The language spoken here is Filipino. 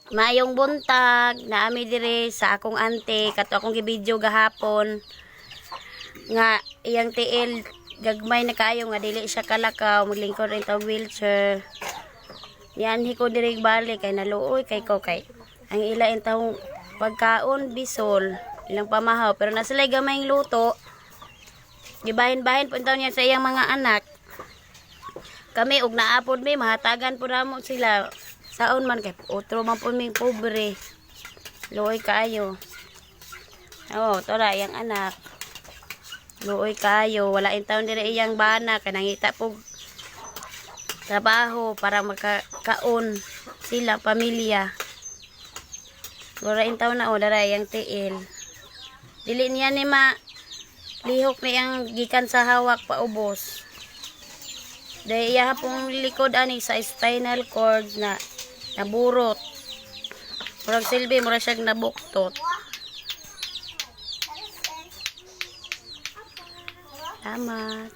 Maayong buntag, naami dire sa akong ante, kato akong gibidyo gahapon. Nga, iyang tiil, gagmay na kayo nga dili siya kalakaw, maglingkod rin tawag wheelchair. Yan, hiko dire balik, kay naluoy, kay ko, kay. Ang ila yung tawong pagkaon, bisol, ilang pamahaw. Pero nasalay gamayng luto, gibahin-bahin po niya sa iyang mga anak. Kami, ug naapod may, mahatagan po namo sila. Saon man kay otro man po ming pobre. Luoy kayo. Oh, tora yang anak. Luoy kayo, wala in taon dire iyang bana kanangita po trabaho para makakaon sila pamilya. Wala in taon na o dara yang tiil. Dili niya ni ma lihok ni ang gikan sa hawak paubos. Dahil iya pong likod ani sa spinal cord na naburot. Murag silbi, murag siyang nabuktot. Salamat.